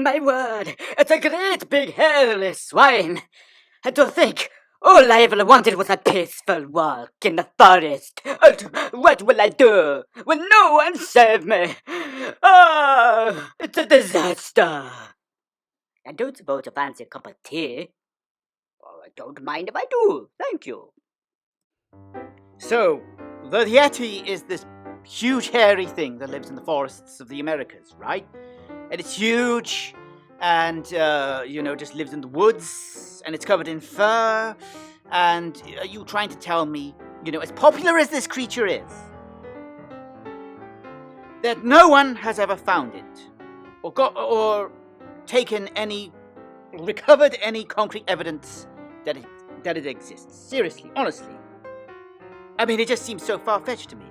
my word, it's a great big hairless swine. And to think, all I ever wanted was a peaceful walk in the forest. And what will I do when no one save me? Ah, it's a disaster. I don't suppose you fancy a cup of tea? Oh, I don't mind if I do, thank you. So, the Yeti is this huge hairy thing that lives in the forests of the Americas, right? And it's huge, and, just lives in the woods, and it's covered in fur, and are you trying to tell me, as popular as this creature is, that no one has ever found it, or recovered any concrete evidence that it exists? Seriously, honestly. I mean, it just seems so far-fetched to me.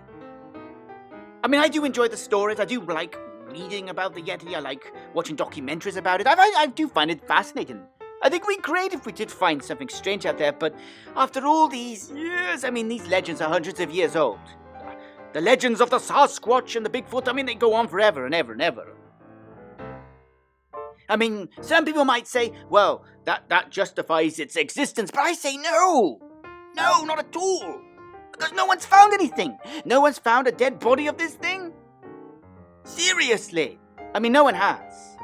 I mean, I do enjoy the stories. I do like reading about the Yeti. I like watching documentaries about it. I do find it fascinating. I think it would be great if we did find something strange out there, but after all these years, I mean, these legends are hundreds of years old. The legends of the Sasquatch and the Bigfoot, I mean, they go on forever and ever and ever. I mean, some people might say, well, that justifies its existence, but I say no! No, not at all! Because no one's found anything! No one's found a dead body of this thing? Seriously! I mean, no one has.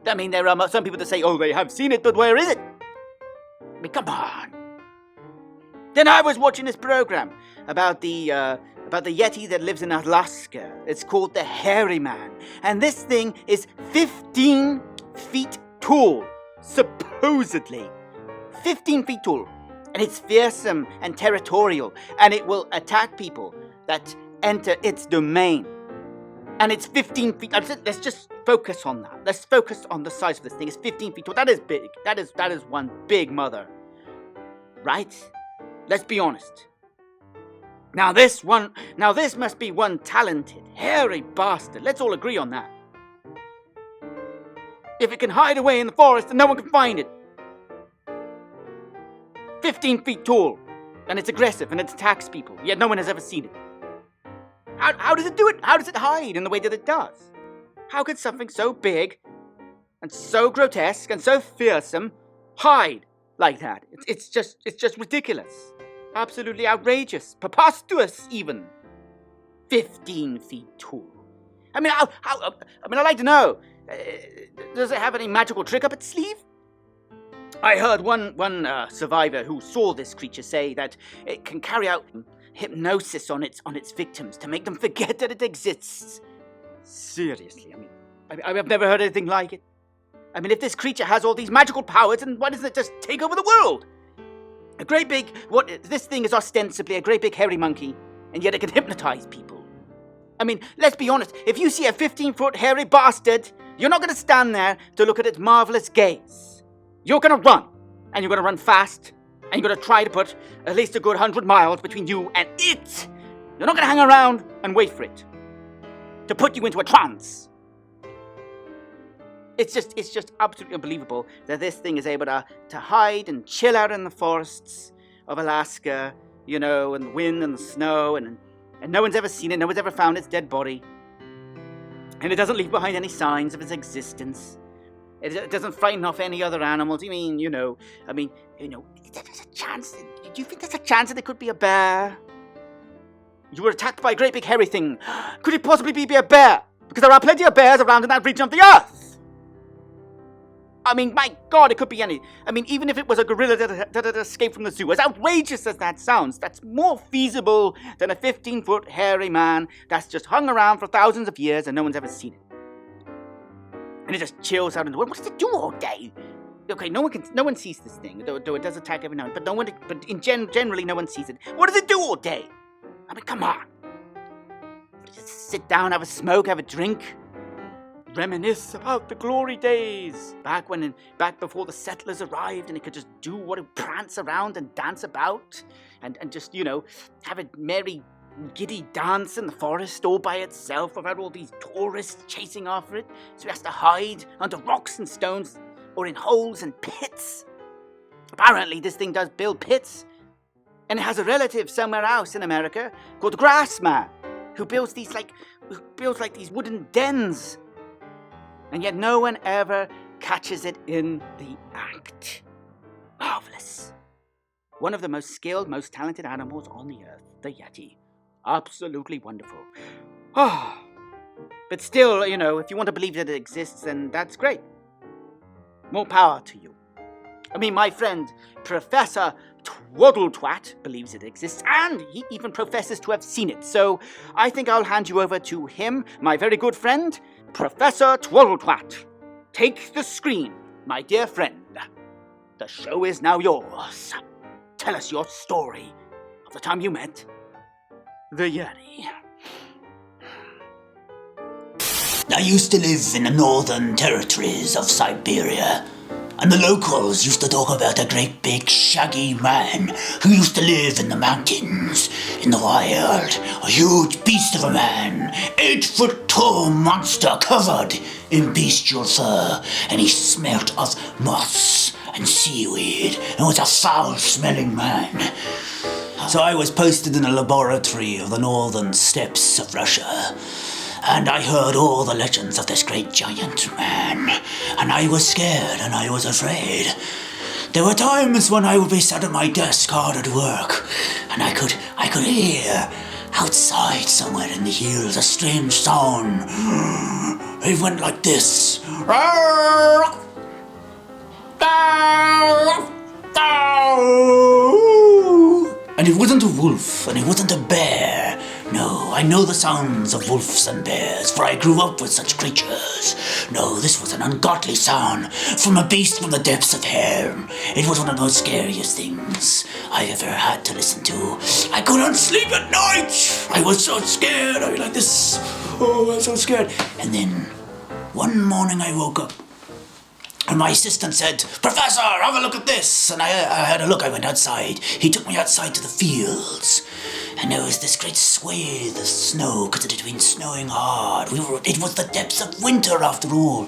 I mean, there are some people that say, oh, they have seen it, but where is it? I mean, come on! Then I was watching this program about the Yeti that lives in Alaska. It's called the Hairy Man. And this thing is 15 feet tall, supposedly. 15 feet tall. And it's fearsome and territorial, and it will attack people that enter its domain. And it's 15 feet. Let's just focus on that. Let's focus on the size of this thing. It's 15 feet tall. That is big. That is one big mother. Right? Let's be honest. Now this must be one talented, hairy bastard. Let's all agree on that. If it can hide away in the forest and no one can find it. 15 feet tall, and it's aggressive, and it attacks people, yet no one has ever seen it. How does it do it? How does it hide in the way that it does? How could something so big, and so grotesque, and so fearsome hide like that? It's just ridiculous. Absolutely outrageous. Preposterous, even. 15 feet tall. I mean, I'd like to know, does it have any magical trick up its sleeve? I heard one survivor who saw this creature say that it can carry out hypnosis on its victims to make them forget that it exists. Seriously, I mean, I've never heard anything like it. I mean, if this creature has all these magical powers, then why doesn't it just take over the world? This thing is ostensibly a great big hairy monkey, and yet it can hypnotize people. I mean, let's be honest, if you see a 15-foot hairy bastard, you're not going to stand there to look at its marvelous gaze. You're going to run, and you're going to run fast, and you're going to try to put at least a good 100 miles between you and it. You're not going to hang around and wait for it to put you into a trance. It's just absolutely unbelievable that this thing is able to hide and chill out in the forests of Alaska, and the wind and the snow, and no one's ever seen it, no one's ever found its dead body. And it doesn't leave behind any signs of its existence. It doesn't frighten off any other animals. There's a chance. Do you think there's a chance that it could be a bear? You were attacked by a great big hairy thing. Could it possibly be a bear? Because there are plenty of bears around in that region of the earth. I mean, my God, it could be any. I mean, even if it was a gorilla that had escaped from the zoo, as outrageous as that sounds, that's more feasible than a 15-foot hairy man that's just hung around for thousands of years and no one's ever seen it. And it just chills out in the world. What does it do all day? Okay, no one sees this thing, though it does attack every now and then. But generally, no one sees it. What does it do all day? I mean, come on. Just sit down, have a smoke, have a drink, reminisce about the glory days. Back before the settlers arrived, and it could just do what it prance around and dance about, and just have a merry, giddy dance in the forest all by itself without all these tourists chasing after it, so it has to hide under rocks and stones or in holes and pits. Apparently this thing does build pits, and it has a relative somewhere else in America called the Grassman, who builds these these wooden dens and yet no one ever catches it in the act. Marvelous. One of the most skilled, most talented animals on the earth, the Yeti. Absolutely wonderful. Oh, but still, if you want to believe that it exists, then that's great. More power to you. I mean, my friend, Professor Twaddletwat, believes it exists, and he even professes to have seen it. So I think I'll hand you over to him, my very good friend, Professor Twaddletwat. Take the screen, my dear friend. The show is now yours. Tell us your story of the time you met the Yeti. I used to live in the northern territories of Siberia, and the locals used to talk about a great big shaggy man who used to live in the mountains, in the wild, a huge beast of a man, 8-foot tall monster covered in bestial fur, and he smelt of moss and seaweed, and was a foul-smelling man. So I was posted in a laboratory of the northern steppes of Russia, and I heard all the legends of this great giant man, and I was scared and I was afraid. There were times when I would be sat at my desk hard at work, and I could hear outside somewhere in the hills a strange sound. It went like this. And it wasn't a wolf, and it wasn't a bear. No, I know the sounds of wolves and bears, for I grew up with such creatures. No, this was an ungodly sound from a beast from the depths of hell. It was one of the most scariest things I ever had to listen to. I couldn't sleep at night. I was so scared. I was like this. Oh, I was so scared. And then one morning I woke up, and my assistant said, "Professor, have a look at this." And I had a look. I went outside. He took me outside to the fields. And there was this great swathe of snow, because it had been snowing hard. It was the depths of winter after all.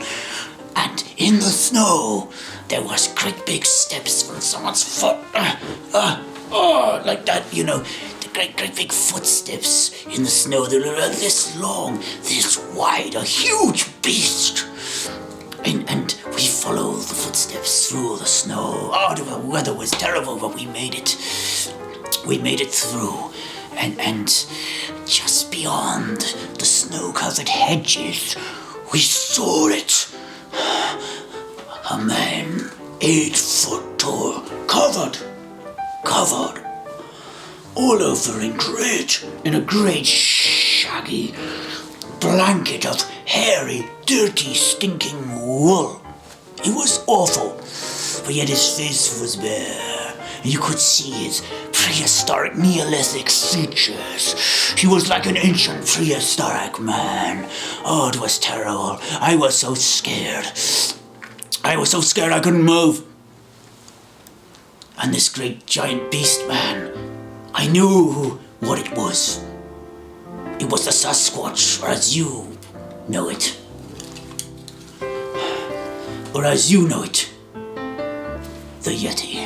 And in the snow, there was great big steps from someone's foot. Like that, the great big footsteps in the snow. They were this long, this wide, a huge beast. And we followed the footsteps through the snow. Oh, the weather was terrible, but we made it. We made it through. And just beyond the snow-covered hedges, we saw it. A man, 8 foot tall, covered, all over in a great shaggy blanket of hairy, dirty, stinking wool. It was awful, but yet his face was bare. You could see his prehistoric Neolithic features. He was like an ancient prehistoric man. Oh, it was terrible. I was so scared. I couldn't move. And this great giant beast man, I knew what it was. It was the Sasquatch, or as you know it. Or as you know it, the Yeti.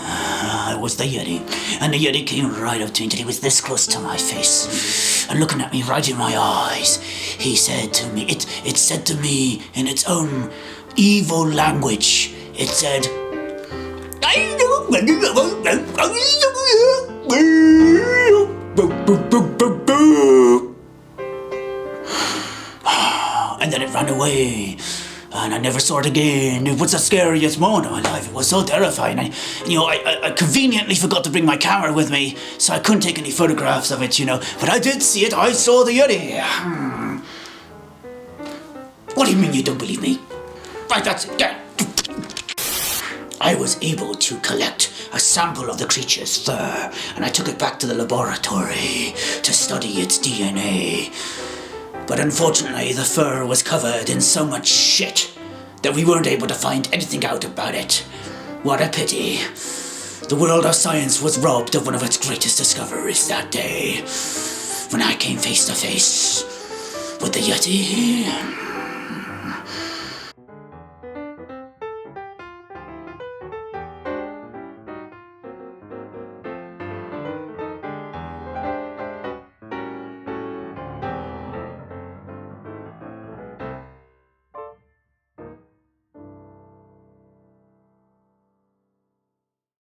I was the Yeti, and the Yeti came right up to me until he was this close to my face, and looking at me right in my eyes, he said to me, it said to me in its own evil language, it said, and then it ran away. And I never saw it again. It was the scariest moment of my life. It was so terrifying. I conveniently forgot to bring my camera with me, so I couldn't take any photographs of it, But I did see it. I saw the Yeti. What do you mean you don't believe me? Right, that's it. Yeah. I was able to collect a sample of the creature's fur, and I took it back to the laboratory to study its DNA. But unfortunately, the fur was covered in so much shit that we weren't able to find anything out about it. What a pity. The world of science was robbed of one of its greatest discoveries that day, when I came face to face with the Yeti.